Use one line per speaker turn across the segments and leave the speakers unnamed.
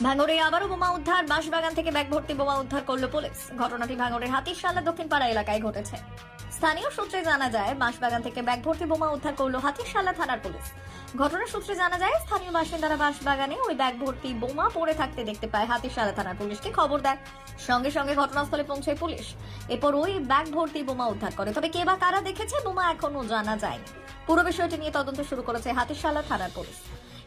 ভাঙড়ে আবারও বোমা উদ্ধার। বাঁশবাগান থেকে ব্যাগ ভর্তি বোমা উদ্ধার করল পুলিশ। ঘটনাটি ভাঙড়ের হাতিরশালা দক্ষিণপাড়া এলাকায় ঘটেছে। স্থানীয় সূত্রে জানা যায়, বাঁশবাগান থেকে ব্যাগ ভর্তি বোমা উদ্ধার করল হাতিরশালা থানার পুলিশ। ঘটনার সূত্রে জানা যায়, স্থানীয় বাসিন্দারা বাঁশবাগানে ওই ব্যাগ ভর্তি বোমা পড়ে থাকতে দেখতে পায়। হাতিরশালা থানার পুলিশকে খবর দেয়। সঙ্গে সঙ্গে ঘটনাস্থলে পৌঁছায় পুলিশ। এরপর ওই ব্যাগ ভর্তি বোমা উদ্ধার করে। তবে কে বা কারা দেখেছে বোমা এখনো জানা যায়নি। পুরো বিষয়টি নিয়ে তদন্ত শুরু করেছে হাতিরশালা থানার পুলিশ।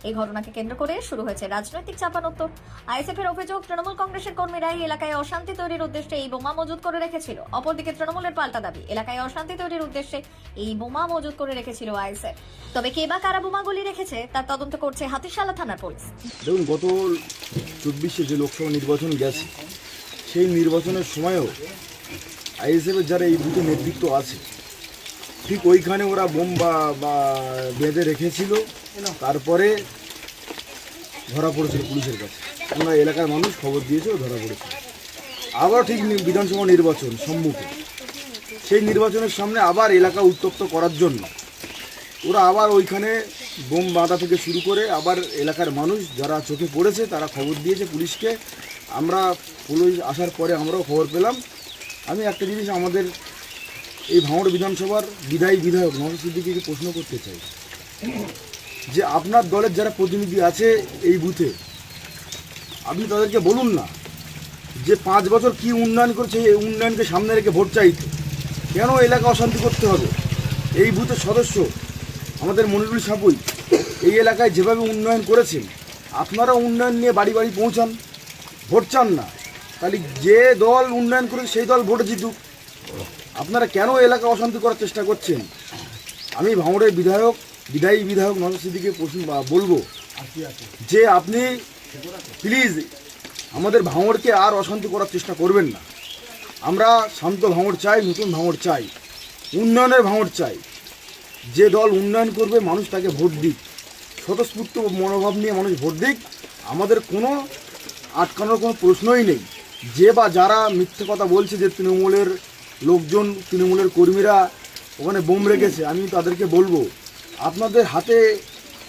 এই ঘটনাকে কেন্দ্র করে শুরু হয়েছে রাজনৈতিক চাপানোত্তর। আইএসএফ এর অভিযোগ, তৃণমূল কংগ্রেসের কর্মীরা এই এলাকায় অশান্তি তৈরির উদ্দেশ্যে এই বোমা মজুত করে রেখেছিল। অপরদিকে তৃণমূলের পাল্টা দাবি, এলাকায় অশান্তি তৈরির উদ্দেশ্যে এই বোমা মজুত করে রেখেছিল আইএসএফ। তবে কে বা কারা বোমাগুলি রেখেছে তার তদন্ত করছে হাতিরশালা থানার পুলিশ।
দেখুন, গত 24-এ যে লোকসভা নির্বাচন গেছে, সেই নির্বাচনের সময়ও আইএসএফের যারা এই বুথে নেতৃত্ব আছে, ঠিক ওইখানে ওরা বোম বা বেঁধে রেখেছিল। তারপরে ধরা পড়েছিল পুলিশের কাছে। আমরা এলাকার মানুষ খবর দিয়েছে, ও ধরা পড়েছিল। আবার ঠিক বিধানসভা নির্বাচন সম্মুখে, সেই নির্বাচনের সামনে আবার এলাকা উত্তপ্ত করার জন্য ওরা আবার ওইখানে বোম বাঁধা থেকে শুরু করে আবার এলাকার মানুষ যারা চোখে পড়েছে তারা খবর দিয়েছে পুলিশকে। আমরা পুলিশ আসার পরে আমরাও খবর পেলাম। আমি একটা জিনিস আমাদের এই ভাঙড় বিধানসভার বিধায়ক নওশাদ সিদ্দিকীকে প্রশ্ন করতে চাই যে আপনার দলের যারা প্রতিনিধি আছে এই বুথে, আপনি তাদেরকে বলুন না যে 5 বছর কি উন্নয়ন করেছে, এই উন্নয়নকে সামনে রেখে ভোট চাইতে কেন এলাকা অশান্তি করতে হবে। এই বুথের সদস্য আমাদের মনিরুল সাপুই এই এলাকায় যেভাবে উন্নয়ন করেছেন, আপনারা উন্নয়ন নিয়ে বাড়ি বাড়ি পৌঁছান, ভোট চান না। তাহলে যে দল উন্নয়ন করেছে সেই দল ভোটে জিতুক। আপনারা কেন এলাকা অশান্তি করার চেষ্টা করছেন? আমি ভাঙড়ের বিধায়ক নওশাদ সিদ্দিকীকে বলবো যে আপনি প্লিজ আমাদের ভাঙড়কে আর অশান্তি করার চেষ্টা করবেন না। আমরা শান্ত ভাঙড় চাই, নতুন ভাঙড় চাই, উন্নয়নের ভাঙড় চাই। যে দল উন্নয়ন করবে মানুষ তাকে ভোট দিক, স্বতঃস্ফূর্ত মনোভাব নিয়ে মানুষ ভোট দিক। আমাদের কোনো আটকানোর কোনো প্রশ্নই নেই। যে বা যারা মিথ্যে কথা বলছে যে তৃণমূলের লোকজন, তৃণমূলের কর্মীরা ওখানে বোম রেখেছে, আমি তাদেরকে বলবো আপনাদের হাতে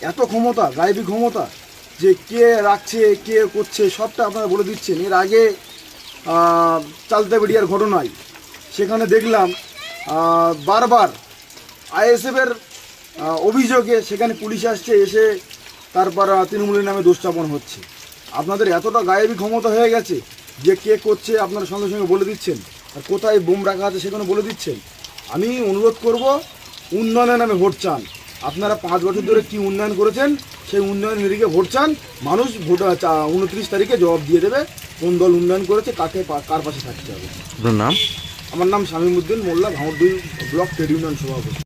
এত ক্ষমতা, গায়েবী ক্ষমতা, যে কে রাখছে কে করছে সবটা আপনারা বলে দিচ্ছেন। এর আগে চালতাবেড়িয়ার ঘটনায় সেখানে দেখলাম বারবার আইএসএফের অভিযোগে সেখানে পুলিশ আসছে, এসে তারপর তৃণমূলের নামে দোষচাপন হচ্ছে। আপনাদের এতটা গায়েবী ক্ষমতা হয়ে গেছে যে কে করছে আপনারা সঙ্গে সঙ্গে বলে দিচ্ছেন, আর কোথায় বোম রাখা আছে সেখানে বলে দিচ্ছেন। আমি অনুরোধ করব, উন্নয়নের নামে ভোট চান। আপনারা 5 বছর ধরে কি উন্নয়ন করেছেন সেই উন্নয়ন নিরিখে ভোট চান। মানুষ ভোট 29 তারিখে জবাব দিয়ে দেবে কোন দল উন্নয়ন করেছে, কার পাশে থাকতে হবে।
আপনার নাম?
আমার নাম শামীম উদ্দিন মোল্লা, ভাঙড় 2 ব্লক ট্রেড ইউনিয়ন সভাপতি।